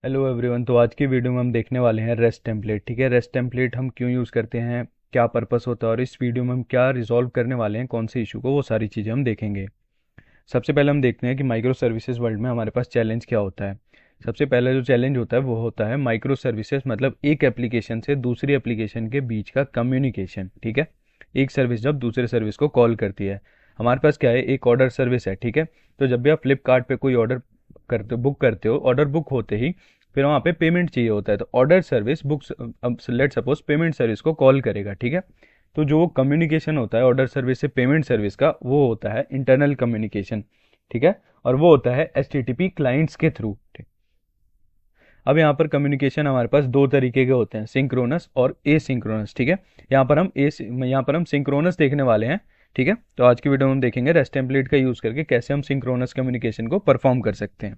Hello everyone. तो आज की वीडियो में हम देखने वाले हैं रेस्ट टेम्पलेट। ठीक है, रेस्ट टेम्पलेट हम क्यों यूज़ करते हैं, क्या पर्पस होता है और इस वीडियो में हम क्या रिजॉल्व करने वाले हैं, कौन से इशू को, वो सारी चीज़ें हम देखेंगे। सबसे पहले हम देखते हैं कि माइक्रो सर्विसेज वर्ल्ड में हमारे पास चैलेंज क्या होता है। सबसे पहला जो चैलेंज होता है वो होता है माइक्रो सर्विसेज, मतलब एक एप्लीकेशन से दूसरी एप्लीकेशन के बीच का कम्युनिकेशन। ठीक है, एक सर्विस जब दूसरे सर्विस को कॉल करती है। हमारे पास क्या है, एक ऑर्डर सर्विस है। ठीक है, तो जब भी आप फ्लिपकार्ट पे कोई ऑर्डर करते बुक करते हो, ऑर्डर बुक होते ही फिर वहाँ पे पेमेंट चाहिए होता है, तो ऑर्डर सर्विस बुक्स, अब लेट सपोज पेमेंट सर्विस को कॉल करेगा। ठीक है, तो जो कम्युनिकेशन होता है ऑर्डर सर्विस से पेमेंट सर्विस का, वो होता है इंटरनल कम्युनिकेशन। ठीक है, और वो होता है HTTP क्लाइंट्स के थ्रू। अब यहाँ पर कम्युनिकेशन हमारे पास दो तरीके के होते हैं, सिंक्रोनस और एसिंक्रोनस। ठीक है, यहाँ पर हम सिंक्रोनस देखने वाले हैं। ठीक है, तो आज की वीडियो में हम देखेंगे रेस्ट टेम्पलेट का यूज़ करके कैसे हम सिंक्रोनस कम्युनिकेशन को परफॉर्म कर सकते हैं।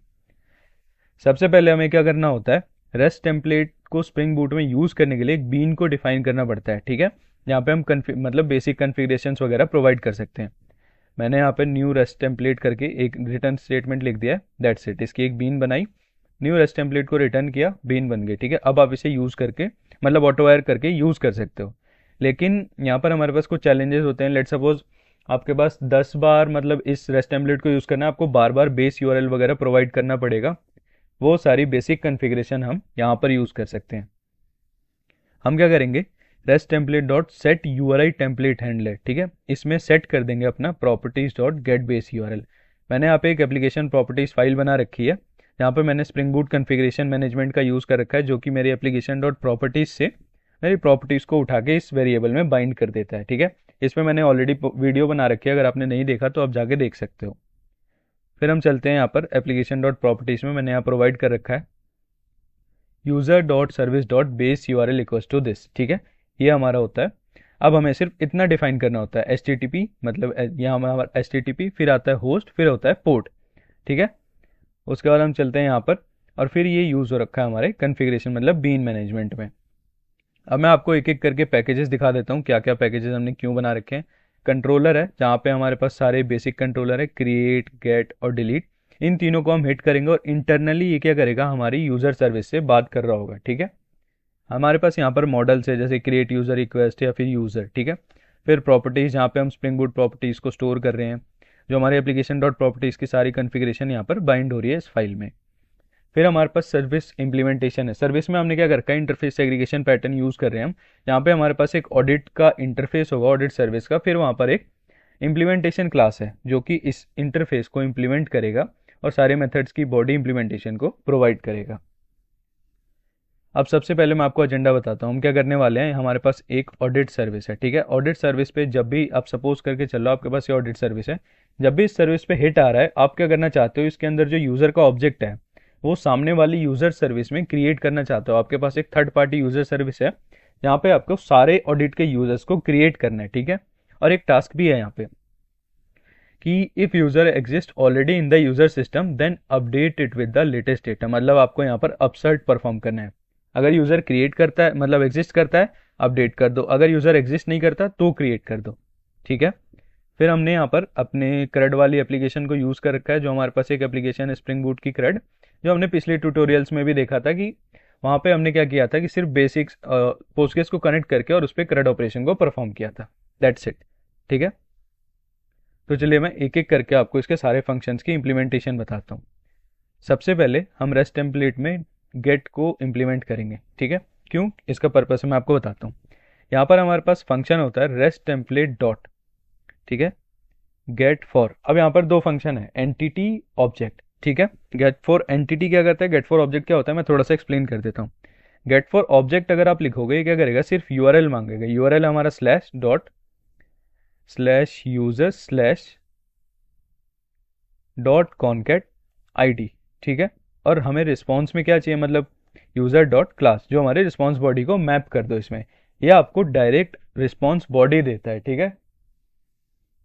सबसे पहले हमें क्या करना होता है, रेस्ट टेम्पलेट को स्प्रिंग बूट में यूज़ करने के लिए एक बीन को डिफाइन करना पड़ता है। ठीक है, यहाँ पे हम मतलब बेसिक कन्फिग्रेशंस वगैरह प्रोवाइड कर सकते हैं। मैंने यहाँ पे न्यू रेस्ट टेम्पलेट करके एक रिटर्न स्टेटमेंट लिख दिया है, दैट्स इट। इसकी एक बीन बनाई, न्यू रेस्ट टेम्पलेट को रिटर्न किया, बीन बन गई। ठीक है, अब आप इसे यूज़ करके मतलब ऑटो वायर करके यूज़ कर सकते हो। लेकिन यहाँ पर हमारे पास कुछ चैलेंजेस होते हैं। लेट सपोज आपके पास 10 बार मतलब इस रेस्ट टेम्पलेट को यूज़ करना है, आपको बार बार बेस यूआरएल वगैरह प्रोवाइड करना पड़ेगा। वो सारी बेसिक कन्फिग्रेशन हम यहाँ पर यूज़ कर सकते हैं। हम क्या करेंगे, rest template dot set URI template handler. ठीक है, इसमें सेट कर देंगे अपना properties dot gate base URL. मैंने यहाँ पे एक एप्लीकेशन प्रॉपर्टीज फाइल बना रखी है, यहाँ पे मैंने स्प्रिंग बूट कन्फिग्रेशन मैनेजमेंट का यूज़ कर रखा है, जो कि मेरी एप्लीकेशन डॉट प्रॉपर्टीज से मेरी प्रॉपर्टीज़ को उठा के इस वेरिएबल में बाइंड कर देता है। ठीक है, इसमें मैंने ऑलरेडी वीडियो बना रखी है, अगर आपने नहीं देखा तो आप जाके देख सकते हो। फिर हम चलते हैं यहाँ पर एप्लीकेशन डॉट प्रॉपर्टीज़ में, मैंने यहाँ प्रोवाइड कर रखा है user dot service dot base U R L equals to this. ठीक है, ये हमारा होता है। अब हमें सिर्फ इतना डिफाइन करना होता है, HTTP मतलब यहाँ हमारा HTTP, फिर आता है होस्ट, फिर होता है पोर्ट। ठीक है, उसके बाद हम चलते हैं यहाँ पर, और फिर ये यूज़ हो रखा है हमारे कन्फिग्रेशन मतलब बीन मैनेजमेंट में। अब मैं आपको एक एक करके पैकेजेस दिखा देता हूँ, क्या क्या पैकेजेस हमने क्यों बना रखे हैं। कंट्रोलर है, जहाँ पे हमारे पास सारे बेसिक कंट्रोलर है, क्रिएट, गेट और डिलीट। इन तीनों को हम हिट करेंगे और इंटरनली ये क्या करेगा, हमारी यूज़र सर्विस से बात कर रहा होगा। ठीक है, हमारे पास यहाँ पर मॉडल्स है, जैसे क्रिएट यूज़र रिक्वेस्ट या फिर यूज़र। ठीक है, फिर प्रॉपर्टीज़, जहाँ पे हम स्प्रिंग बूट प्रॉपर्टीज़ को स्टोर कर रहे हैं, जो हमारे एप्लीकेशन डॉट प्रॉपर्टीज़ की सारी कन्फिग्रेशन यहाँ पर बाइंड हो रही है इस फाइल में। फिर हमारे पास सर्विस इंप्लीमेंटेशन है। सर्विस में हमने क्या कर रखा है, इंटरफेस सेग्रीगेशन पैटर्न यूज़ कर रहे हैं हम। यहाँ पे हमारे पास एक ऑडिट का इंटरफेस होगा, ऑडिट सर्विस का, फिर वहाँ पर एक इम्प्लीमेंटेशन क्लास है जो कि इस इंटरफेस को इम्प्लीमेंट करेगा और सारे मेथड्स की बॉडी इम्प्लीमेंटेशन को प्रोवाइड करेगा। अब सबसे पहले मैं आपको एजेंडा बताता हूँ, हम क्या करने वाले हैं। हमारे पास एक ऑडिट सर्विस है। ठीक है, ऑडिट सर्विस पे जब भी आप सपोज करके चलो, आपके पास ये ऑडिट सर्विस है, जब भी इस सर्विस पे हिट आ रहा है, आप क्या करना चाहते हो, इसके अंदर जो यूज़र का ऑब्जेक्ट है वो सामने वाली यूज़र सर्विस में क्रिएट करना चाहते हो। आपके पास एक थर्ड पार्टी यूज़र सर्विस है, जहाँ पे आपको सारे ऑडिट के यूज़र्स को क्रिएट करना है। ठीक है, और एक टास्क भी है यहाँ पे कि if user exist already in the user system then update it with the latest data. मतलब आपको यहाँ पर अपसर्ट परफॉर्म करना है। अगर यूज़र क्रिएट करता है मतलब एग्जिस्ट करता है, अपडेट कर दो, अगर यूज़र एग्जिस्ट नहीं करता तो क्रिएट कर दो। ठीक है, फिर हमने यहाँ पर अपने CRUD वाली एप्लीकेशन को यूज़ कर रखा है, जो हमारे पास एक एप्लीकेशन है स्प्रिंग बूट की CRUD, जो हमने पिछले ट्यूटोरियल्स में भी देखा था कि वहाँ पे हमने क्या किया था कि सिर्फ बेसिक्स पोस्टग्रेस को कनेक्ट करके और उस पर CRUD ऑपरेशन को परफॉर्म किया था, दैट्स इट। ठीक है, तो चलिए मैं एक एक करके आपको इसके सारे फंक्शंस की इंप्लीमेंटेशन बताता हूँ। सबसे पहले हम रेस्ट टेम्पलेट में गेट को इम्प्लीमेंट करेंगे। ठीक है, क्यों, इसका पर्पस मैं आपको बताता हूँ। यहाँ पर हमारे पास फंक्शन होता है रेस्ट टेम्पलेट डॉट, ठीक है, गेट फॉर। अब यहाँ पर दो फंक्शन है, एंटिटी, ऑब्जेक्ट। ठीक है, गेट फॉर एंटिटी क्या करता है, गेट फॉर ऑब्जेक्ट क्या होता है, मैं थोड़ा सा एक्सप्लेन कर देता हूँ। गेट फॉर ऑब्जेक्ट अगर आप लिखोगे, क्या करेगा, सिर्फ यूआरएल मांगेगा। यूआरएल हमारा slash dot slash user slash dot concat ID. ठीक है, और हमें रिस्पॉन्स में क्या चाहिए, मतलब यूज़र डॉट क्लास, जो हमारे रिस्पॉन्स बॉडी को मैप कर दो इसमें। यह आपको डायरेक्ट रिस्पॉन्स बॉडी देता है। ठीक है,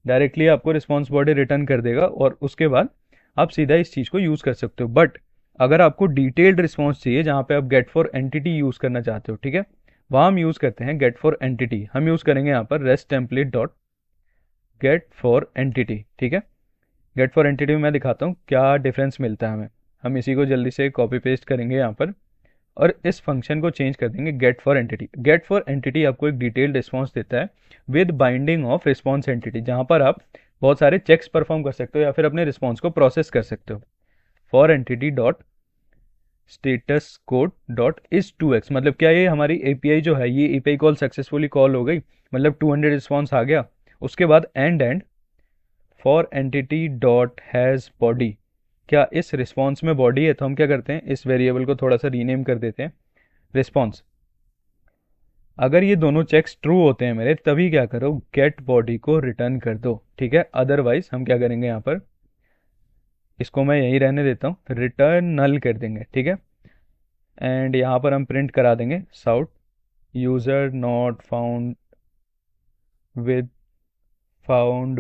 डायरेक्टली आपको रिस्पॉन्स बॉडी रिटर्न कर देगा और उसके बाद आप सीधा इस चीज़ को यूज़ कर सकते हो। बट अगर आपको डिटेल्ड रिस्पॉन्स चाहिए, जहाँ पे आप गेट फॉर एंटिटी यूज़ करना चाहते हो, ठीक है, वहाँ हम यूज़ करते हैं गेट फॉर एंटिटी। हम यूज़ करेंगे यहाँ पर rest template dot get for entity. ठीक है, गेट फॉर एंटिटी में मैं दिखाता हूँ क्या डिफरेंस मिलता है हमें। हम इसी को जल्दी से कॉपी पेस्ट करेंगे यहाँ पर और इस फंक्शन को चेंज कर देंगे get for entity. Get for entity आपको एक डिटेल्ड रिस्पॉन्स देता है with binding of response entity, जहाँ पर आप बहुत सारे चेक्स परफॉर्म कर सकते हो या फिर अपने रिस्पॉन्स को प्रोसेस कर सकते हो। For entity dot status code dot is 2x, मतलब क्या ये हमारी एपीआई जो है ये एपीआई कॉल सक्सेसफुली कॉल हो गई, मतलब 200 रिस्पॉन्स आ गया। उसके बाद and for entity dot has body, क्या इस रिस्पॉन्स में बॉडी है, तो हम क्या करते हैं इस वेरिएबल को थोड़ा सा रीनेम कर देते हैं रिस्पॉन्स। अगर ये दोनों चेक्स ट्रू होते हैं मेरे, तभी क्या करो गेट बॉडी को रिटर्न कर दो, ठीक है। अदरवाइज हम क्या करेंगे यहाँ पर, इसको मैं यही रहने देता हूँ, रिटर्न नल कर देंगे, ठीक है। एंड यहाँ पर हम प्रिंट करा देंगे sout user not found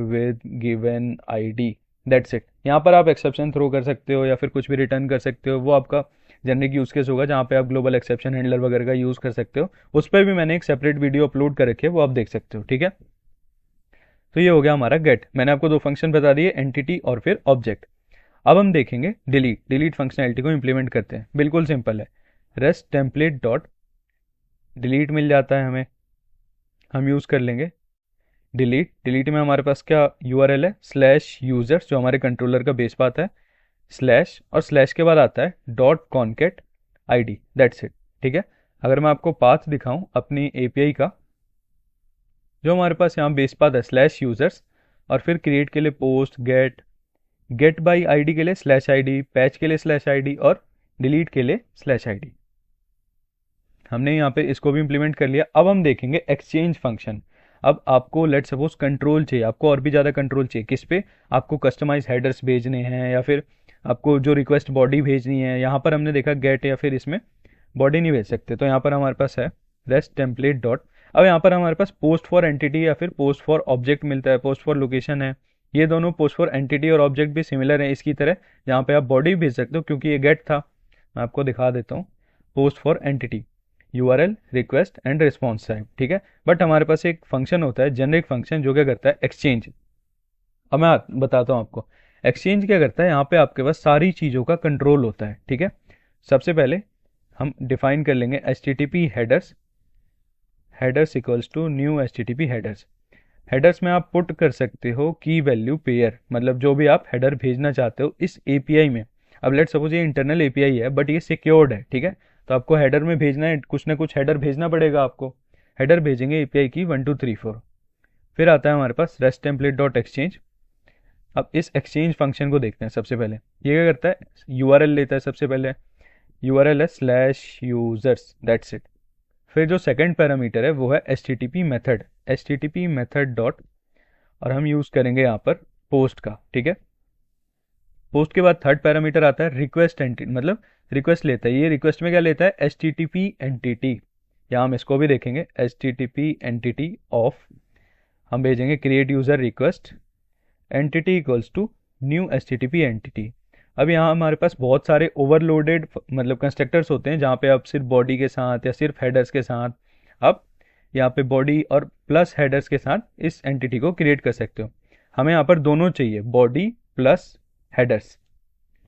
with given ID, that's it. यहाँ पर आप एक्सेप्शन थ्रो कर सकते हो या फिर कुछ भी रिटर्न कर सकते हो, वो आपका जेनरिक यूज़ केस होगा जहाँ पे आप ग्लोबल एक्सेप्शन हैंडलर वगैरह का यूज़ कर सकते हो। उस पर भी मैंने एक सेपरेट वीडियो अपलोड कर रखी है, वो आप देख सकते हो, ठीक है। तो ये हो गया हमारा गेट। मैंने आपको दो फंक्शन बता दिए, एंटिटी और फिर ऑब्जेक्ट। अब हम देखेंगे डिलीट फंक्शनैलिटी को इंप्लीमेंट करते हैं। बिल्कुल सिंपल है, रेस्ट टेम्पलेट डॉट डिलीट मिल जाता है हमें, हम यूज़ कर लेंगे डिलीट में हमारे पास क्या यूआरएल है स्लैश यूजर्स, जो हमारे कंट्रोलर का बेस पाथ है, स्लैश और स्लैश के बाद आता है dot concat ID, that's it, ठीक है। अगर मैं आपको पाथ दिखाऊं अपनी एपीआई का, जो हमारे पास यहाँ बेस पाथ है स्लैश यूजर्स, और फिर क्रिएट के लिए पोस्ट गेट बाई आईडी के लिए स्लैश आईडी, पैच के लिए स्लैश आईडी और डिलीट के लिए स्लैश आईडी। हमने यहाँ पे इसको भी इंप्लीमेंट कर लिया। अब हम देखेंगे एक्सचेंज फंक्शन। अब आपको लेट सपोज कंट्रोल चाहिए, आपको और भी ज़्यादा कंट्रोल चाहिए किस पे, आपको कस्टमाइज हेडर्स भेजने हैं या फिर आपको जो रिक्वेस्ट बॉडी भेजनी है। यहाँ पर हमने देखा गेट या फिर इसमें बॉडी नहीं भेज सकते, तो यहाँ पर हमारे पास है रेस्ट टेम्पलेट डॉट। अब यहाँ पर हमारे पास पोस्ट फॉर एंटिटी या फिर पोस्ट फॉर ऑब्जेक्ट मिलता है, पोस्ट फॉर लोकेशन है। ये दोनों पोस्ट फॉर एंटिटी और ऑब्जेक्ट भी सिमिलर है इसकी तरह, जहाँ पे आप बॉडी भेज सकते हो क्योंकि ये गेट था। मैं आपको दिखा देता हूँ post for entity URL request and response type, ठीक है। बट हमारे पास एक फंक्शन होता है जेनरिक फंक्शन, जो क्या करता है एक्सचेंज। अब मैं बताता हूँ आपको एक्सचेंज क्या करता है। यहाँ पे आपके पास सारी चीज़ों का कंट्रोल होता है, ठीक है। सबसे पहले हम डिफाइन कर लेंगे HTTP headers equals to new HTTP headers में आप पुट कर सकते हो की वैल्यू पेयर, मतलब जो भी आप हेडर भेजना चाहते हो इस एपीआई में। अब लेट सपोज ये इंटरनल एपीआई है बट ये सिक्योर्ड है, ठीक है। तो आपको हेडर में भेजना है, कुछ ना कुछ हेडर भेजना पड़ेगा आपको। हेडर भेजेंगे एपीआई की 1 2 3 4। फिर आता है हमारे पास रेस्ट टेम्पलेट डॉट एक्सचेंज। अब इस एक्सचेंज फंक्शन को देखते हैं। सबसे पहले ये क्या करता है, यूआरएल लेता है। सबसे पहले यूआरएल है स्लैश यूजर्स, दैट्स इट। फिर जो सेकंड पैरामीटर है वो है HTTP मेथड डॉट, और हम यूज़ करेंगे यहाँ पर पोस्ट का, ठीक है। पोस्ट के बाद थर्ड पैरामीटर आता है रिक्वेस्ट एंटिटी, मतलब रिक्वेस्ट लेता है। ये रिक्वेस्ट में क्या लेता है HTTP एंटिटी। यहाँ हम इसको भी देखेंगे HTTP एंटिटी ऑफ, हम भेजेंगे create user request entity equals to new HTTP entity. अब यहाँ हमारे पास बहुत सारे ओवरलोडेड मतलब कंस्ट्रक्टर्स होते हैं, जहाँ पे आप सिर्फ बॉडी के साथ या सिर्फ हेडर्स के साथ आप यहाँ पे बॉडी और प्लस हेडर्स के साथ इस एंटिटी को क्रिएट कर सकते हो। हमें यहाँ पर दोनों चाहिए, बॉडी प्लस हेडर्स,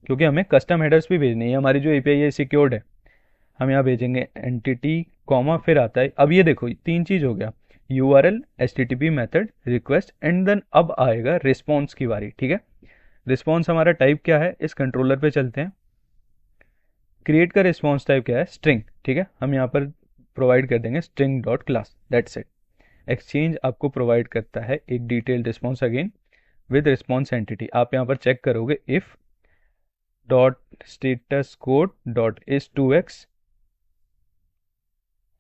क्योंकि हमें कस्टम हेडर्स भी भेजनी है। हमारी जो एपीआई है सिक्योर्ड है। हम यहाँ भेजेंगे एंटिटी कॉमा, फिर आता है, अब ये देखो तीन चीज़ हो गया, URL HTTP method request and then अब आएगा रिस्पॉन्स की बारी, ठीक है। रिस्पॉन्स हमारा टाइप क्या है, इस कंट्रोलर पे चलते हैं। क्रिएट का रिस्पॉन्स टाइप क्या है, स्ट्रिंग, ठीक है। हम यहाँ पर प्रोवाइड कर देंगे string dot class, that's it. Exchange आपको प्रोवाइड करता है एक detail response again with response entity. आप यहाँ पर चेक करोगे if dot status code dot is 2x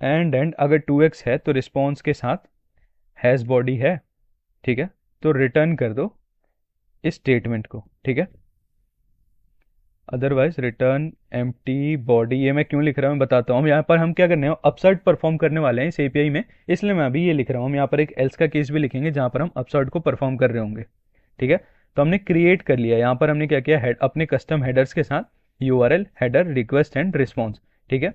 and अगर 2x है तो रिस्पॉन्स के साथ हैज़ बॉडी है, ठीक है, तो रिटर्न कर दो इस स्टेटमेंट को, ठीक है। Otherwise return empty body. ये मैं क्यों लिख रहा हूँ मैं बताता हूँ। यहाँ पर हम क्या करने हैं, अपसर्ट परफॉर्म करने वाले हैं इस एपीआई में, इसलिए मैं अभी ये लिख रहा हूँ। हम यहाँ पर एक एल्स का केस भी लिखेंगे जहाँ पर हम अपसर्ट को परफॉर्म कर रहे होंगे, ठीक है। तो हमने क्रिएट कर लिया, यहाँ पर हमने क्या किया, अपने कस्टम हेडर्स के साथ URL header request and response, ठीक है।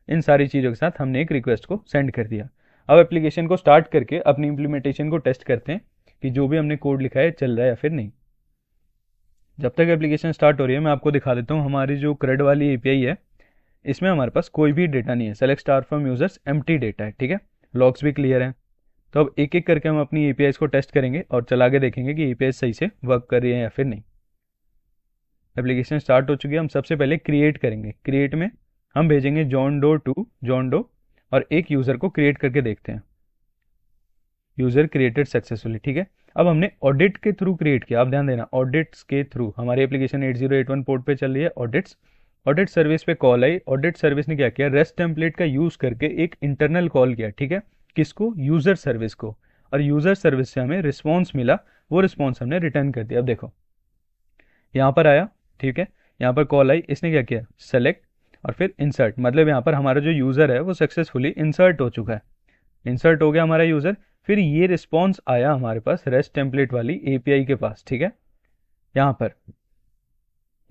इन सारी चीज़ों के साथ हमने एक रिक्वेस्ट को सेंड कर दिया। अब एप्लीकेशन को स्टार्ट करके अपनी इंप्लीमेंटेशन को टेस्ट करते हैं कि जो भी हमने कोड लिखा है चल रहा है या फिर नहीं। जब तक एप्लीकेशन स्टार्ट हो रही है मैं आपको दिखा देता हूँ हमारी जो CRUD वाली एपीआई है, इसमें हमारे पास कोई भी डेटा नहीं है। Select star from users empty data है, ठीक है। लॉग्स भी क्लियर हैं। तो अब एक एक करके हम अपनी एपीआई को टेस्ट करेंगे और चला के देखेंगे कि एपीआई सही से वर्क कर रही है या फिर नहीं। एप्लीकेशन स्टार्ट हो चुकी है। हम सबसे पहले क्रिएट करेंगे। क्रिएट में हम भेजेंगे John Doe to John Doe और एक यूज़र को क्रिएट करके देखते हैं। यूज़र क्रिएटेड सक्सेसफुली, ठीक है। अब हमने ऑडिट के थ्रू क्रिएट किया। आप ध्यान देना, ऑडिट्स के थ्रू। हमारी एप्लीकेशन 8081 पोर्ट पे चल रही है। ऑडिट्स, ऑडिट सर्विस पे कॉल आई। ऑडिट सर्विस ने क्या किया, रेस्ट टेम्पलेट का यूज़ करके एक इंटरनल कॉल किया, ठीक है। किसको, यूज़र सर्विस को। और यूज़र सर्विस से हमें रिस्पॉन्स मिला, वो रिस्पॉन्स हमने रिटर्न कर दिया। अब देखो यहाँ पर आया, ठीक है। यहाँ पर कॉल आई, इसने क्या किया, सेलेक्ट और फिर इंसर्ट, मतलब यहाँ पर हमारा जो यूज़र है वो सक्सेसफुली इंसर्ट हो चुका है। इंसर्ट हो गया हमारा यूज़र। फिर ये रिस्पॉन्स आया हमारे पास रेस्ट टेम्पलेट वाली एपीआई के पास, ठीक है। यहाँ पर,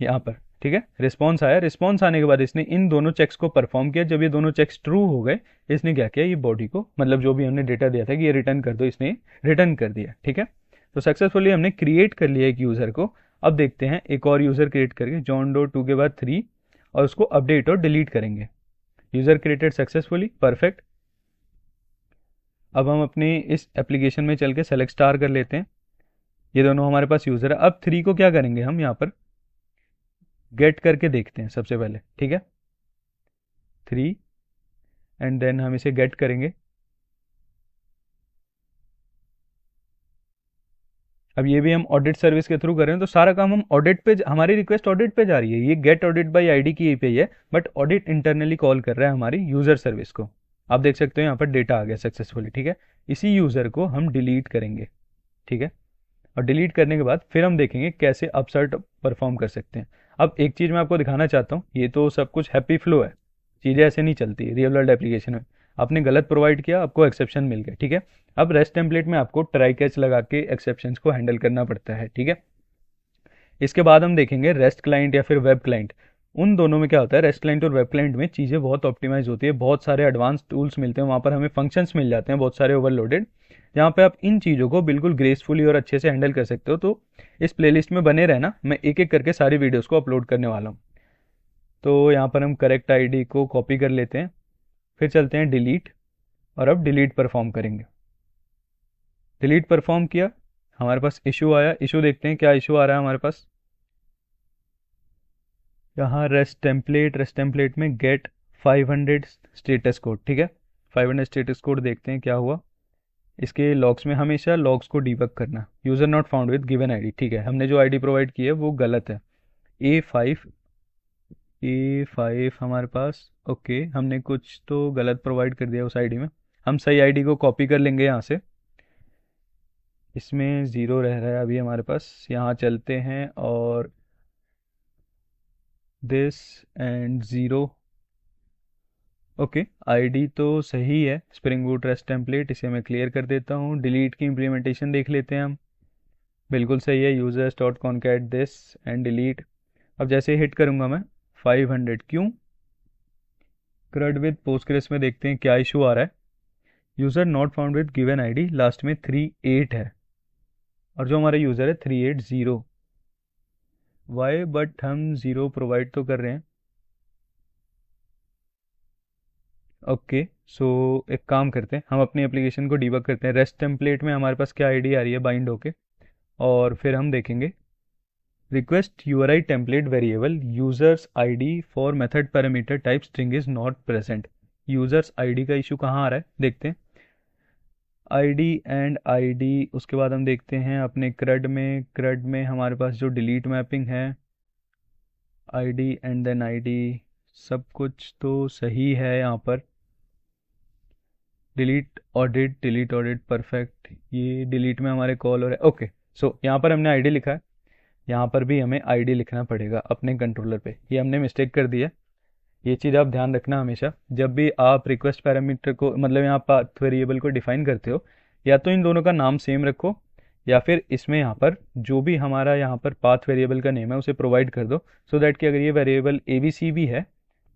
यहाँ पर, ठीक है, रिस्पॉन्स आया। रिस्पॉन्स आने के बाद इसने इन दोनों चेक्स को परफॉर्म किया। जब ये दोनों चेक्स ट्रू हो गए, इसने क्या किया, ये बॉडी को, मतलब जो भी हमने डेटा दिया था कि ये रिटर्न कर दो, इसने रिटर्न कर दिया, ठीक है। तो सक्सेसफुली हमने क्रिएट कर लिया एक यूज़र को। अब देखते हैं एक और यूज़र क्रिएट करके, जॉन डो 2 के बाद 3, और उसको अपडेट और डिलीट करेंगे। User created successfully, perfect. अब हम अपनी इस एप्लीकेशन में चल के सेलेक्ट स्टार कर लेते हैं। ये दोनों हमारे पास यूज़र है। अब 3 को क्या करेंगे, हम यहाँ पर गेट करके देखते हैं सबसे पहले, ठीक है। 3 एंड देन हम इसे गेट करेंगे। अब ये भी हम ऑडिट सर्विस के थ्रू कर रहे हैं, तो सारा काम हम ऑडिट पे, हमारी रिक्वेस्ट ऑडिट पे जा रही है। ये गेट ऑडिट बाय आईडी की एपीआई है, बट ऑडिट इंटरनली कॉल कर रहा है हमारी यूज़र सर्विस को। आप देख सकते हो यहाँ पर डेटा आ गया सक्सेसफुली, ठीक है। इसी यूज़र को हम डिलीट करेंगे, ठीक है। और डिलीट करने के बाद फिर हम देखेंगे कैसे अपसर्ट परफॉर्म कर सकते हैं। अब एक चीज़ मैं आपको दिखाना चाहता हूँ, ये तो सब कुछ हैप्पी फ्लो है, चीज़ें ऐसे नहीं चलती रियल वर्ल्ड एप्लीकेशन में। आपने गलत प्रोवाइड किया, आपको एक्सेप्शन मिल गया, ठीक है। अब रेस्ट टेम्पलेट में आपको ट्राई कैच लगा के एक्सेप्शंस को हैंडल करना पड़ता है, ठीक है। इसके बाद हम देखेंगे रेस्ट क्लाइंट या फिर वेब क्लाइंट। उन दोनों में क्या होता है, रेस्ट क्लाइंट और वेब क्लाइंट में चीज़ें बहुत ऑप्टिमाइज होती है, बहुत सारे एडवांस टूल्स मिलते हैं वहाँ पर, हमें फंक्शंस मिल जाते हैं बहुत सारे ओवरलोडेड, जहाँ पे आप इन चीज़ों को बिल्कुल ग्रेसफुली और अच्छे से हैंडल कर सकते हो। तो इस प्लेलिस्ट में बने रहना, मैं एक एक करके सारी वीडियोज़ को अपलोड करने वाला हूँ। तो यहाँ पर हम करेक्ट आईडी को कॉपी कर लेते हैं, फिर चलते हैं डिलीट, और अब डिलीट परफॉर्म करेंगे। डिलीट परफॉर्म किया, हमारे पास इशू आया। इशू देखते हैं क्या इशू आ रहा है हमारे पास। यहाँ रेस्ट टेम्पलेट में गेट 500 स्टेटस कोड, ठीक है। 500 स्टेटस कोड देखते हैं क्या हुआ। इसके लॉग्स में हमेशा लॉग्स को डिबग करना। User not found with given ID, ठीक है, हमने जो आईडी प्रोवाइड की है वो गलत है। ए5 हमारे पास, ओके, हमने कुछ तो गलत प्रोवाइड कर दिया उस आईडी में। हम सही आईडी को कॉपी कर लेंगे यहाँ से। इसमें ज़ीरो रह रहा है अभी हमारे पास। यहाँ चलते हैं और this and zero, okay, ID तो सही है। स्प्रिंग बूट रेस्ट टेम्पलेट, इसे मैं क्लियर कर देता हूँ। डिलीट की इम्प्लीमेंटेशन देख लेते हैं हम, बिल्कुल सही है। Users dot concat this and delete. अब जैसे हिट करूँगा मैं 500, क्यों, क्रड विद पोस्टग्रेस में देखते हैं क्या इशू आ रहा है। User not found with given ID, last में 38 है और जो हमारा यूज़र है 380। वाई, बट हम ज़ीरो प्रोवाइड तो कर रहे हैं। ओके, सो एक काम करते हैं, हम अपनी एप्लीकेशन को डीबग करते हैं। रेस्ट टेम्पलेट में हमारे पास क्या आईडी आ रही है बाइंड होके, और फिर हम देखेंगे request URI template variable users ID for method parameter type string is not present. Users ID का इशू कहाँ आ रहा है देखते हैं। आईडी एंड आईडी, उसके बाद हम देखते हैं अपने क्रड में हमारे पास जो डिलीट मैपिंग है, आईडी एंड देन आईडी, सब कुछ तो सही है यहाँ पर। Delete audit perfect. ये डिलीट में हमारे कॉल हो रहा है, ओके। सो यहाँ पर हमने आईडी लिखा है, यहाँ पर भी हमें आईडी लिखना पड़ेगा अपने कंट्रोलर पे। ये हमने मिस्टेक कर दी है, ये चीज़ आप ध्यान रखना हमेशा जब भी आप रिक्वेस्ट पैरामीटर को, मतलब यहाँ पाथ वेरिएबल को डिफाइन करते हो, या तो इन दोनों का नाम सेम रखो, या फिर इसमें यहाँ पर जो भी हमारा यहाँ पर पाथ वेरिएबल का नेम है उसे प्रोवाइड कर दो, सो दैट कि अगर ये वेरिएबल ABC भी है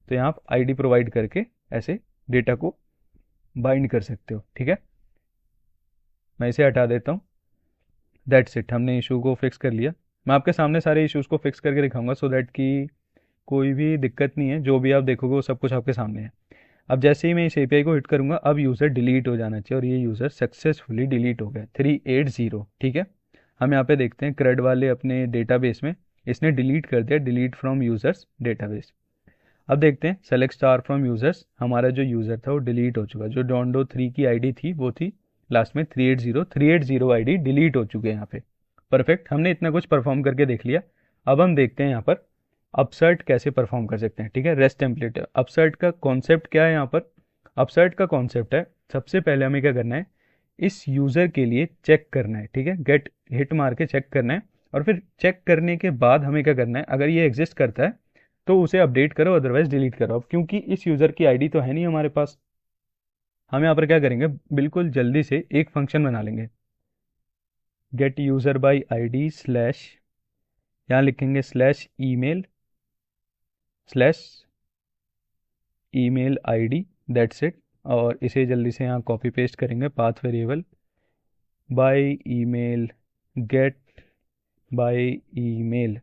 तो यहाँ आप आईडी प्रोवाइड करके ऐसे डेटा को बाइंड कर सकते हो, ठीक है। मैं इसे हटा देता हूँ। दैट्स इट, हमने इशू को फिक्स कर लिया। मैं आपके सामने सारे इश्यूज़ को फिक्स करके दिखाऊंगा सो दैट कि कोई भी दिक्कत नहीं है, जो भी आप देखोगे वो सब कुछ आपके सामने है। अब जैसे ही मैं इस एपीआई को हिट करूंगा, अब यूज़र डिलीट हो जाना चाहिए, और ये यूज़र सक्सेसफुली डिलीट हो गया 380। ठीक है, हम यहाँ पे देखते हैं CRUD वाले अपने डेटाबेस में इसने डिलीट कर दिया, डिलीट फ्रॉम यूज़र्स डेटाबेस। अब देखते हैं सेलेक्ट स्टार फ्रॉम यूज़र्स, हमारा जो यूज़र था वो डिलीट हो चुका। जो Dondo3 की आईडी थी वो थी लास्ट में 380 आईडी डिलीट हो चुके हैं यहाँ पे। परफेक्ट, हमने इतना कुछ परफॉर्म करके देख लिया। अब हम देखते हैं यहाँ पर अपसर्ट कैसे परफॉर्म कर सकते हैं। ठीक है, रेस्ट टेम्पलेट अपसर्ट का कॉन्सेप्ट क्या है यहाँ पर। अपसर्ट का कॉन्सेप्ट है, सबसे पहले हमें क्या करना है, इस यूज़र के लिए चेक करना है। ठीक है, गेट हिट मार के चेक करना है, और फिर चेक करने के बाद हमें क्या करना है, अगर ये एग्जिस्ट करता है तो उसे अपडेट करो, अदरवाइज डिलीट करो। अब क्योंकि इस यूज़र की आईडी तो है नहीं हमारे पास, हम यहाँ पर क्या करेंगे, बिल्कुल जल्दी से एक फंक्शन बना लेंगे, get user by ID slash, यहाँ लिखेंगे slash email ID, that's it. और इसे जल्दी से यहाँ कॉपी पेस्ट करेंगे, path variable by email, get by email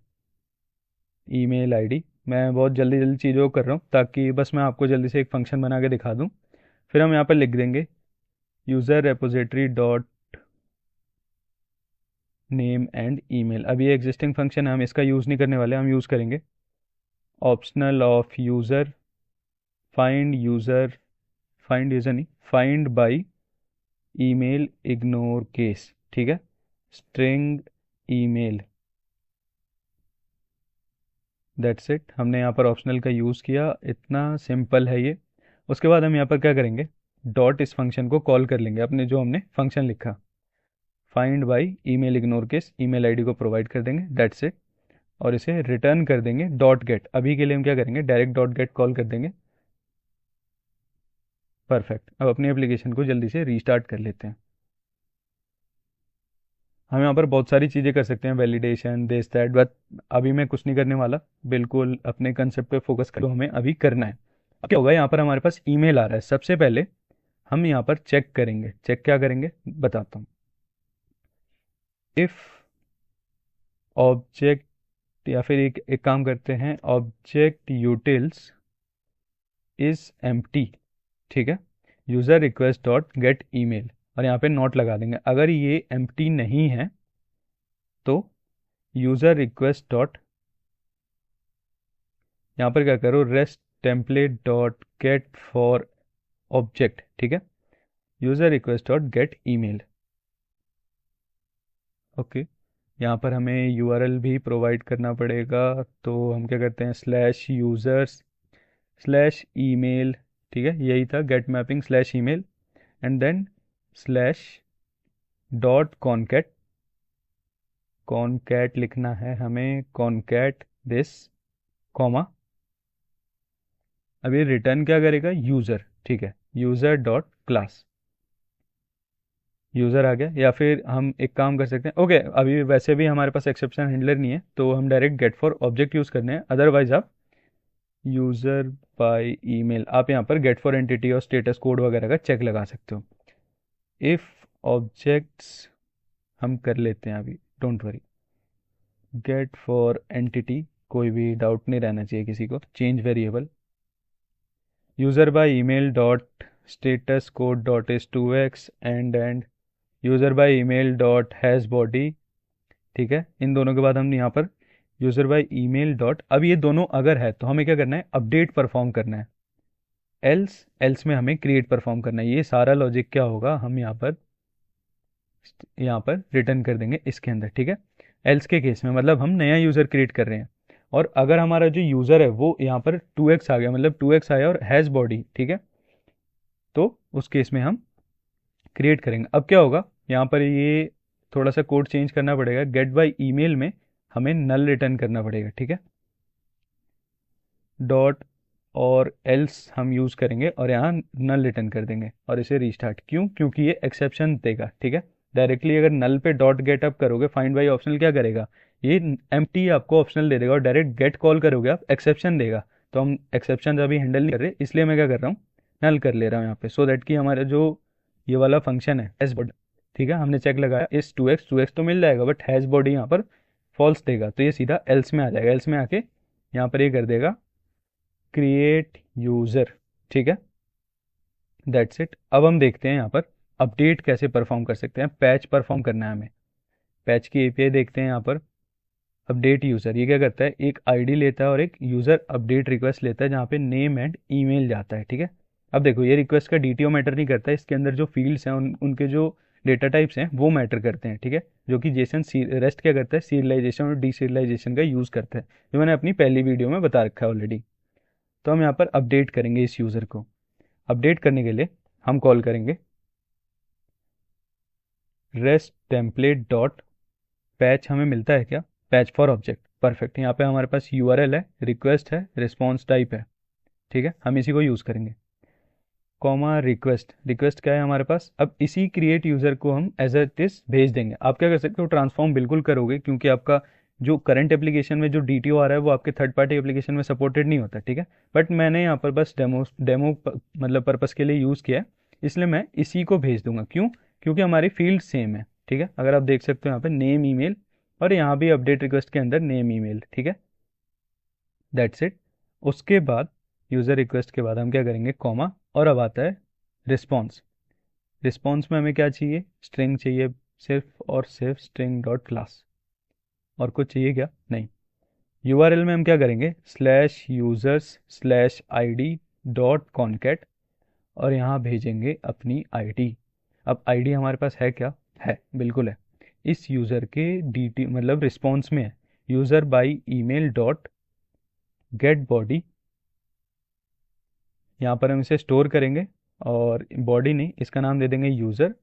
ID. मैं बहुत जल्दी जल्दी चीज़ों को कर रहा हूँ ताकि बस मैं आपको जल्दी से एक फंक्शन बना के दिखा दूँ। फिर हम यहाँ पर लिख देंगे user repository dot name and email. अभी ये एग्जिस्टिंग फंक्शन है, हम इसका यूज़ नहीं करने वाले, हम यूज़ करेंगे optional of user find user नहीं, find by email ignore case. ठीक है, स्ट्रिंग ईमेल, दैट्स इट। हमने यहाँ पर ऑप्शनल का यूज़ किया, इतना सिंपल है ये। उसके बाद हम यहाँ पर क्या करेंगे, डॉट इस फंक्शन को कॉल कर लेंगे, अपने जो हमने फंक्शन लिखा find by email ignore case, email ID को प्रोवाइड कर देंगे, दैट्स इट। और इसे रिटर्न कर देंगे डॉट गेट। अभी के लिए हम क्या करेंगे, डायरेक्ट डॉट गेट कॉल कर देंगे। परफेक्ट, अब अपनी एप्लीकेशन को जल्दी से रीस्टार्ट कर लेते हैं। हम यहाँ पर बहुत सारी चीज़ें कर सकते हैं, वैलिडेशन दिस दैट, बट अभी मैं कुछ नहीं करने वाला, बिल्कुल अपने कंसेप्ट पे फोकस कर, हमें अभी करना है। अब क्या होगा, यहाँ पर हमारे पास ईमेल आ रहा है। सबसे पहले हम यहाँ पर चेक करेंगे, चेक क्या करेंगे बताता हूँ। इफ़ ऑब्जेक्ट, या फिर एक काम करते हैं, ऑब्जेक्ट यूटिल्स इज एम्प्टी। ठीक है, user request dot gate email, और यहाँ पे नोट लगा देंगे। अगर ये एम्प्टी नहीं है तो यूज़र रिक्वेस्ट डॉट, यहाँ पर क्या करो, rest template dot get for object. ठीक है, user request dot gate email. Okay, यहाँ पर हमें यूआरएल भी प्रोवाइड करना पड़ेगा, तो हम क्या करते हैं, स्लैश यूज़र्स स्लैश ईमेल। ठीक है, यही था, get mapping slash email, and then slash dot concat, concat लिखना है हमें, कॉनकैट दिस कॉमा। अब ये रिटर्न क्या करेगा, यूज़र। ठीक है, यूज़र डॉट क्लास, यूज़र आ गया। या फिर हम एक काम कर सकते हैं, ओके अभी वैसे भी हमारे पास एक्सेप्शन हैंडलर नहीं है, तो हम direct get for object use करने हैं। अदरवाइज आप यूज़र बाय ईमेल, आप यहाँ पर गेट फॉर एंटिटी और स्टेटस कोड वगैरह का चेक लगा सकते हो। इफ़ ऑब्जेक्ट्स हम कर लेते हैं अभी, don't worry, get for entity, कोई भी डाउट नहीं रहना चाहिए किसी को। Change variable user by email dot status code dot is 2x end user by email dot has body. ठीक है, इन दोनों के बाद हम यहाँ पर यूज़र बाय ईमेल डॉट, अब ये दोनों अगर है तो हमें क्या करना है, अपडेट परफॉर्म करना है। एल्स में हमें क्रिएट परफॉर्म करना है। ये सारा लॉजिक क्या होगा, हम यहाँ पर रिटर्न कर देंगे इसके अंदर। ठीक है, एल्स के केस में मतलब हम नया यूज़र क्रिएट कर रहे हैं, और अगर हमारा जो यूज़र है वो यहाँ पर 2x आ गया, मतलब 2x आया और हैज़ बॉडी। ठीक है, तो उस केस में हम क्रिएट करेंगे। अब क्या होगा, यहाँ पर ये थोड़ा सा कोड चेंज करना पड़ेगा, गेट बाय ईमेल में हमें नल रिटर्न करना पड़ेगा। ठीक है, डॉट और एल्स हम यूज़ करेंगे और यहाँ नल रिटर्न कर देंगे, और इसे रीस्टार्ट। क्यों, क्योंकि ये एक्सेप्शन देगा। ठीक है, डायरेक्टली अगर नल पे डॉट गेट अप करोगे, फाइंड बाई ऑप्शनल क्या करेगा, ये एम्प्टी आपको ऑप्शनल दे देगा, और डायरेक्ट गेट कॉल करोगे आप एक्सेप्शन देगा। तो हम एक्सेप्शन अभी हैंडल नहीं कर रहे, इसलिए मैं क्या कर रहा हूँ, नल कर ले रहा हूँ यहाँ पे, सो दैट कि हमारा जो ये वाला फंक्शन है हैज़ बॉडी, ठीक है, हमने चेक लगाया इस 2x तो मिल जाएगा, बट हैज़ बॉडी यहाँ पर फॉल्स देगा तो ये सीधा एल्स में आ जाएगा, एल्स में आके यहाँ पर ये कर देगा क्रिएट यूज़र, ठीक है, दैट्स इट। अब हम देखते हैं यहाँ पर अपडेट कैसे परफॉर्म कर सकते हैं, पैच परफॉर्म करना है हमें, पैच की एपीआई देखते हैं यहाँ पर। अपडेट यूज़र ये क्या करता है, एक आईडी लेता है और एक यूज़र अपडेट रिक्वेस्ट लेता है जहाँ पे नेम एंड ईमेल जाता है, ठीक है। अब देखो ये रिक्वेस्ट का डीटीओ मैटर नहीं करता है, इसके अंदर जो फील्ड्स हैं उनके जो डेटा टाइप्स हैं वो मैटर करते हैं, ठीक है, जो कि जेसन रेस्ट क्या करता है, सीरियलाइजेशन और डीसीरियलाइजेशन का यूज़ करता है, जो मैंने अपनी पहली वीडियो में बता रखा है ऑलरेडी। तो हम यहाँ पर अपडेट करेंगे इस यूज़र को। अपडेट करने के लिए हम कॉल करेंगे रेस्ट टेम्पलेट डॉट पैच, हमें मिलता है क्या, पैच फॉर ऑब्जेक्ट, परफेक्ट। यहाँ पे हमारे पास यूआरएल है, रिक्वेस्ट है, रिस्पॉन्स टाइप है, ठीक है, हम इसी को यूज़ करेंगे। कॉमा रिक्वेस्ट, रिक्वेस्ट क्या है हमारे पास, अब इसी क्रिएट यूज़र को हम एज इट इज भेज देंगे। आप क्या कर सकते हो, ट्रांसफॉर्म बिल्कुल करोगे क्योंकि आपका जो करंट एप्लीकेशन में जो डीटीओ आ रहा है वो आपके थर्ड पार्टी एप्लीकेशन में सपोर्टेड नहीं होता, ठीक है, बट मैंने यहाँ पर बस डेमो डेमो मतलब पर्पस के लिए यूज़ किया है, इसलिए मैं इसी को भेज दूंगा। क्यों, क्योंकि हमारी फील्ड सेम है, ठीक है। अगर आप देख सकते हो यहाँ पे नेम ईमेल, और यहाँ भी अपडेट रिक्वेस्ट के अंदर नेम ईमेल, ठीक है, दैट्स इट। उसके बाद यूज़र रिक्वेस्ट के बाद हम क्या करेंगे, कॉमा, और अब आता है रिस्पॉन्स। रिस्पॉन्स में हमें क्या चाहिए, स्ट्रिंग चाहिए, सिर्फ और सिर्फ स्ट्रिंग डॉट क्लास, और कुछ चाहिए क्या, नहीं। यूआरएल में हम क्या करेंगे, slash users slash ID dot concat, और यहाँ भेजेंगे अपनी आईडी। अब आईडी हमारे पास है क्या, है, बिल्कुल है, इस यूज़र के डी मतलब रिस्पॉन्स में है, user by email dot gate body, यहाँ पर हम इसे स्टोर करेंगे और बॉडी नहीं, इसका नाम दे देंगे यूज़र,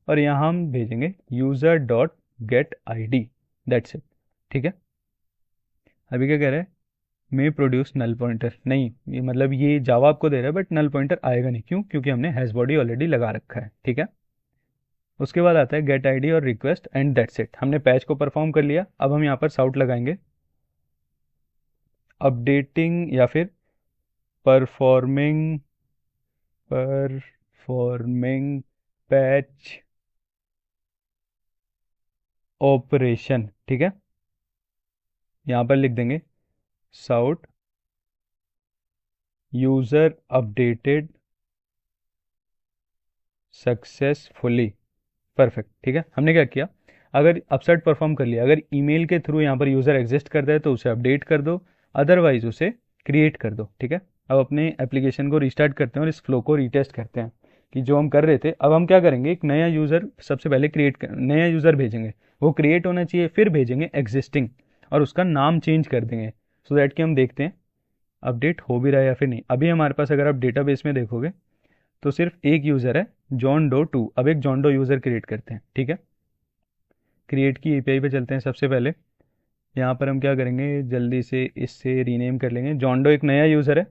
और यहाँ हम भेजेंगे user dot gate ID, that's it, ठीक है। अभी क्या कह रहे हैं, मे प्रोड्यूस नल पॉइंटर, नहीं ये मतलब ये जावा आपको दे रहा है बट नल पॉइंटर आएगा नहीं, क्यों, क्योंकि हमने हैश बॉडी ऑलरेडी लगा रखा है, ठीक है। उसके बाद आता है गेट ID और रिक्वेस्ट, एंड दैट्स इट, हमने पैच को परफॉर्म कर लिया। अब हम यहाँ पर साउट लगाएंगे अपडेटिंग या फिर परफॉर्मिंग परफॉर्मिंग पैच ऑपरेशन, ठीक है, यहाँ पर लिख देंगे sout user updated successfully, perfect, ठीक है। हमने क्या किया, अगर अपसेट परफॉर्म कर लिया, अगर ईमेल के थ्रू यहाँ पर यूज़र एग्जिस्ट करता है तो उसे अपडेट कर दो, अदरवाइज उसे क्रिएट कर दो, ठीक है। अब अपने एप्लीकेशन को रिस्टार्ट करते हैं और इस फ्लो को रीटेस्ट करते हैं कि जो हम कर रहे थे। अब हम क्या करेंगे, एक नया यूज़र सबसे पहले नया यूज़र भेजेंगे, वो क्रिएट होना चाहिए, फिर भेजेंगे एग्जिस्टिंग और उसका नाम चेंज कर देंगे, सो दैट कि हम देखते हैं अपडेट हो भी रहा है या फिर नहीं। अभी हमारे पास अगर आप डेटाबेस में देखोगे तो सिर्फ एक यूज़र है, जॉन डो 2। अब एक जॉन डो यूज़र क्रिएट करते हैं, ठीक है। क्रिएट की एपीआई पे चलते हैं। सबसे पहले यहाँ पर हम क्या करेंगे, जल्दी से इससे रीनेम कर लेंगे, जॉन डो एक नया यूज़र है,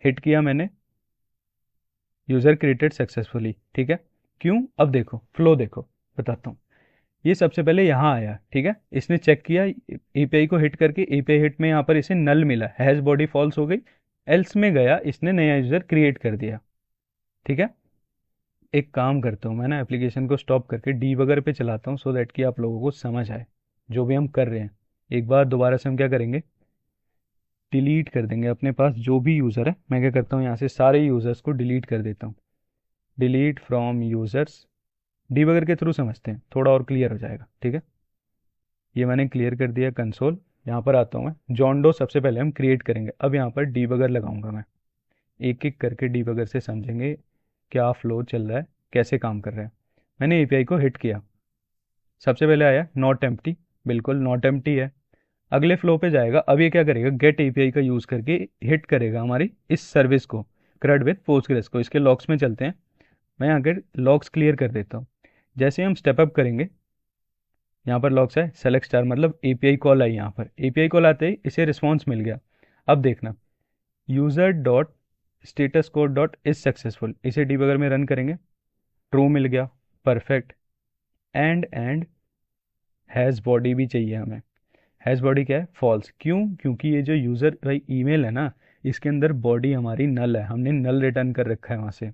हिट किया मैंने, यूज़र क्रिएटेड सक्सेसफुली, ठीक है। क्यों, अब देखो फ्लो देखो, बताता हूँ। ये सबसे पहले यहाँ आया, ठीक है, इसने चेक किया एपीआई को हिट करके, एपीआई हिट में यहाँ पर इसे नल मिला, हैश बॉडी फॉल्स हो गई, एल्स में गया, इसने नया यूज़र क्रिएट कर दिया, ठीक है। एक काम करता हूँ मैं ना, एप्लीकेशन को स्टॉप करके डीबगर पे चलाता हूँ, सो दैट कि आप लोगों को समझ आए जो भी हम कर रहे हैं। एक बार दोबारा से हम क्या करेंगे, डिलीट कर देंगे अपने पास जो भी यूज़र है। मैं क्या करता हूँ, यहाँ से सारे यूज़र्स को डिलीट कर देता हूँ, डिलीट फ्रॉम यूज़र्स। डीबगर के थ्रू समझते हैं, थोड़ा और क्लियर हो जाएगा, ठीक है। ये मैंने क्लियर कर दिया कंसोल। यहाँ पर आता हूँ मैं, जॉन डो सबसे पहले हम क्रिएट करेंगे। अब यहाँ पर डीबगर लगाऊंगा मैं, एक एक करके डीबगर से समझेंगे क्या फ्लो चल रहा है, कैसे काम कर रहा है। मैंने एपीआई को हिट किया, सबसे पहले आया नॉट एम्प्टी, बिल्कुल नॉट एम्प्टी है। अगले फ्लो पे जाएगा, अब ये क्या करेगा, गेट एपीआई का यूज़ करके हिट करेगा हमारी इस सर्विस को, CRUD विथ पोस्टग्रेस को। इसके लॉग्स में चलते हैं, मैं यहाँ के लॉग्स क्लियर कर देता हूँ। जैसे हम स्टेप अप करेंगे, यहाँ पर लॉग्स है, सेलेक्ट स्टार मतलब एपीआई कॉल आई, यहाँ पर एपीआई कॉल आते ही इसे रिस्पॉन्स मिल गया। अब देखना, user dot status code dot is successful, इसे डीबगर में रन करेंगे, ट्रू मिल गया, परफेक्ट। एंड हैज़ बॉडी भी चाहिए हमें, हैज़ बॉडी क्या है, फॉल्स। क्यों, क्योंकि ये जो यूज़र भाई ईमेल है ना, इसके अंदर बॉडी हमारी नल है, हमने नल रिटर्न कर रखा है वहाँ से।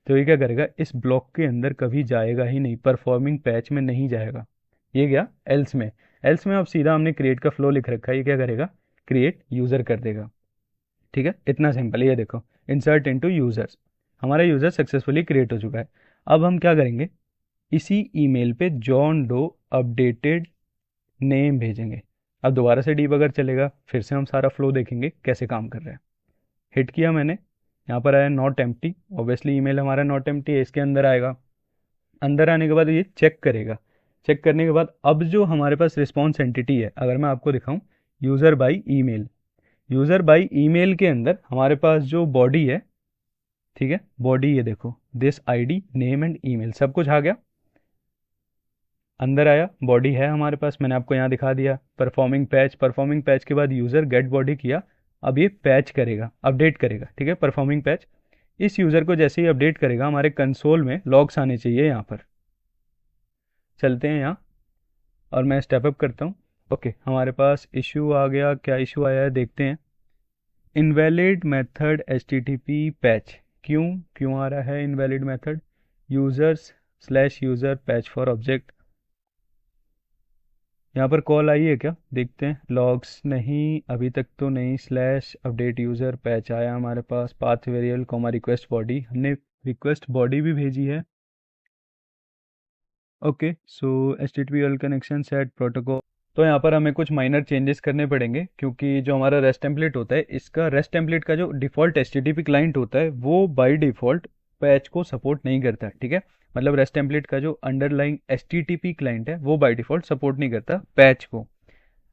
तो ये क्या करेगा, इस ब्लॉक के अंदर कभी जाएगा ही नहीं, परफॉर्मिंग पैच में नहीं जाएगा, ये गया एल्स में। एल्स में अब सीधा हमने क्रिएट का फ्लो लिख रखा है, ये क्या करेगा, क्रिएट यूज़र कर देगा। ठीक है, इतना सिंपल है। ये देखो, इंसर्ट इनटू यूज़र्स, हमारा यूज़र सक्सेसफुली क्रिएट हो चुका है। अब हम क्या करेंगे, इसी ईमेल पे जॉन डो अपडेटेड नेम भेजेंगे। अब दोबारा से डीबगर चलेगा, फिर से हम सारा फ्लो देखेंगे कैसे काम कर रहा है। हिट किया मैंने, यहाँ पर आया नॉट एम्प्टी, ऑब्वियसली ईमेल हमारा नॉट एम्प्टी है, इसके अंदर आएगा। अंदर आने के बाद ये चेक करेगा। चेक करने के बाद अब जो हमारे पास रिस्पॉन्स एंटिटी है, अगर मैं आपको दिखाऊं, user by email, user by email के अंदर हमारे पास जो बॉडी है, ठीक है, बॉडी ये देखो, this ID name and email, सब कुछ आ गया। अंदर आया, बॉडी है हमारे पास, मैंने आपको यहाँ दिखा दिया। परफॉर्मिंग पैच, परफॉर्मिंग पैच के बाद यूज़र गेट बॉडी किया, अब ये पैच करेगा, अपडेट करेगा। ठीक है, परफॉर्मिंग पैच, इस यूज़र को जैसे ही अपडेट करेगा हमारे कंसोल में लॉग्स आने चाहिए। यहाँ पर चलते हैं यहाँ, और मैं स्टेप अप करता हूँ। ओके, हमारे पास इशू आ गया, क्या इशू आया है देखते हैं। इनवैलिड मेथड HTTP पैच, क्यों आ रहा है invalid method, users slash user patch for object. यहाँ पर कॉल आई है क्या, देखते हैं। लॉग्स नहीं, अभी तक तो नहीं। स्लैश अपडेट यूज़र पैच आया हमारे पास। Path variable comma request body, हमने रिक्वेस्ट बॉडी भी भेजी है। Okay, so HTTP all connection set protocol. तो यहाँ पर हमें कुछ माइनर चेंजेस करने पड़ेंगे, क्योंकि जो हमारा रेस्ट टेम्पलेट होता है, इसका रेस्ट टेम्पलेट का जो डिफ़ॉल्ट HTTP क्लाइंट होता है वो बाय डिफ़ॉल्ट पैच को सपोर्ट नहीं करता। ठीक है, मतलब रेस्ट टेम्पलेट का जो अंडरलाइंग HTTP क्लाइंट है वो बाय डिफ़ॉल्ट सपोर्ट नहीं करता पैच को।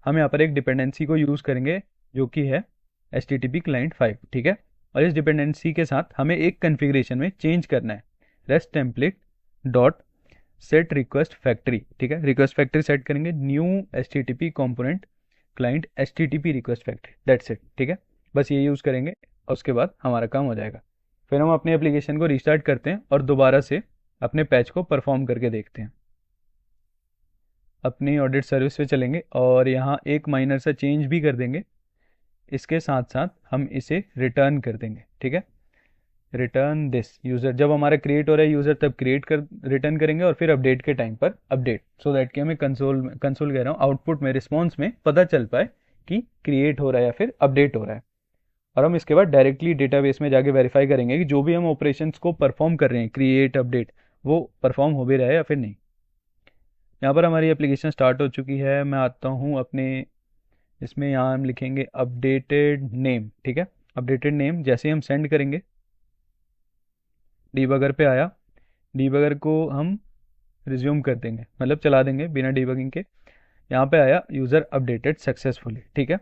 हम यहाँ पर एक डिपेंडेंसी को यूज़ करेंगे जो कि है HTTP क्लाइंट 5। ठीक है, और इस डिपेंडेंसी के साथ हमें एक कन्फिग्रेशन में चेंज करना है, rest template dot set request factory. ठीक है, रिक्वेस्ट फैक्ट्री सेट करेंगे, new HTTP component client HTTP request factory, that's it. ठीक है, बस ये यूज़ करेंगे और उसके बाद हमारा काम हो जाएगा। फिर हम अपने एप्लीकेशन को रिस्टार्ट करते हैं और दोबारा से अपने पैच को परफॉर्म करके देखते हैं। अपनी ऑडिट सर्विस पे चलेंगे और यहाँ एक माइनर सा चेंज भी कर देंगे, इसके साथ साथ हम इसे रिटर्न कर देंगे। ठीक है, रिटर्न दिस यूज़र, जब हमारा क्रिएट हो रहा है यूज़र तब क्रिएट कर रिटर्न करेंगे, और फिर अपडेट के टाइम पर अपडेट, सो दैट कि हमें कंसोल कह रहा हूँ, आउटपुट में, रिस्पॉन्स में पता चल पाए कि क्रिएट हो रहा है या फिर अपडेट हो रहा है। और हम इसके बाद डायरेक्टली डेटाबेस में जाके वेरीफाई करेंगे कि जो भी हम ऑपरेशंस को परफॉर्म कर रहे हैं, क्रिएट अपडेट, वो परफॉर्म हो भी रहा है या फिर नहीं। यहाँ पर हमारी एप्लीकेशन स्टार्ट हो चुकी है। मैं आता हूँ अपने इसमें, यहाँ हम लिखेंगे अपडेटेड नेम। ठीक है, अपडेटेड नेम जैसे ही हम सेंड करेंगे, डीबगर पे आया, डीबगर को हम रिज्यूम कर देंगे, मतलब चला देंगे बिना डीबगिंग के। यहाँ पे आया यूज़र अपडेटेड सक्सेसफुली। ठीक है,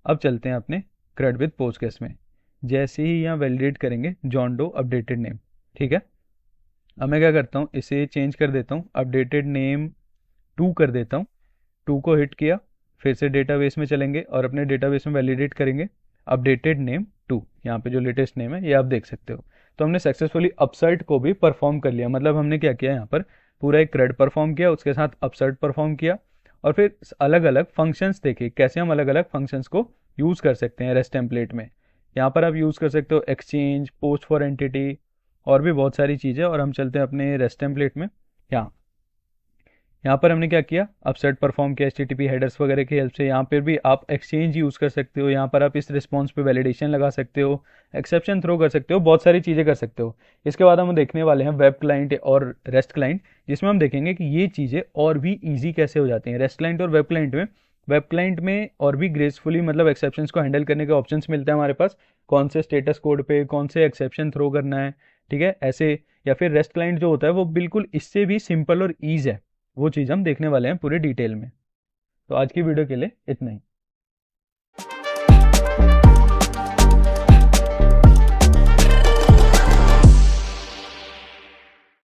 अब चलते हैं अपने CRUD विद पोस्टग्रेस में। जैसे ही यहाँ वैलिडेट करेंगे जॉन डो अपडेटेड नेम। ठीक है, अब मैं क्या करता हूँ, इसे चेंज कर देता हूँ, अपडेटेड नेम 2 कर देता हूँ। 2 को हिट किया, फिर से डेटाबेस में चलेंगे और अपने डेटाबेस में वैलिडेट करेंगे अपडेटेड नेम 2। यहाँ पे जो लेटेस्ट नेम है ये आप देख सकते हो। तो हमने सक्सेसफुली अपसर्ट को भी परफॉर्म कर लिया, मतलब हमने क्या किया, यहाँ पर पूरा एक CRUD परफॉर्म किया, उसके साथ अपसर्ट परफॉर्म किया, और फिर अलग अलग फंक्शंस देखे कैसे हम अलग अलग फंक्शंस को यूज़ कर सकते हैं रेस्ट टेम्पलेट में। यहाँ पर आप यूज़ कर सकते हो एक्सचेंज, पोस्ट फॉर एंटिटी, और भी बहुत सारी चीज़ें। और हम चलते हैं अपने रेस्ट टेम्पलेट में। यहाँ पर हमने क्या किया, अपसेट परफॉर्म किया HTTP हेडर्स वगैरह की हेल्प से। यहाँ पर भी आप एक्सचेंज यूज़ कर सकते हो, यहाँ पर आप इस रिस्पॉन्स पे वैलिडेशन लगा सकते हो, एक्सेप्शन थ्रो कर सकते हो, बहुत सारी चीज़ें कर सकते हो। इसके बाद हम देखने वाले हैं वेब क्लाइंट और रेस्ट क्लाइंट, जिसमें हम देखेंगे कि ये चीज़ें और भी ईजी कैसे हो जाती हैं। रेस्ट क्लाइंट और वेब क्लाइंट में और भी ग्रेसफुली, मतलब एक्सेप्शंस को हैंडल करने के ऑप्शंस मिलते हैं हमारे पास, कौन से स्टेटस कोड पे कौन से एक्सेप्शन थ्रो करना है। ठीक है, ऐसे। या फिर रेस्ट क्लाइंट जो होता है वो बिल्कुल इससे भी सिंपल और ईज है, वो चीज़ हम देखने वाले हैं पूरे डिटेल में। तो आज की वीडियो के लिए इतना ही।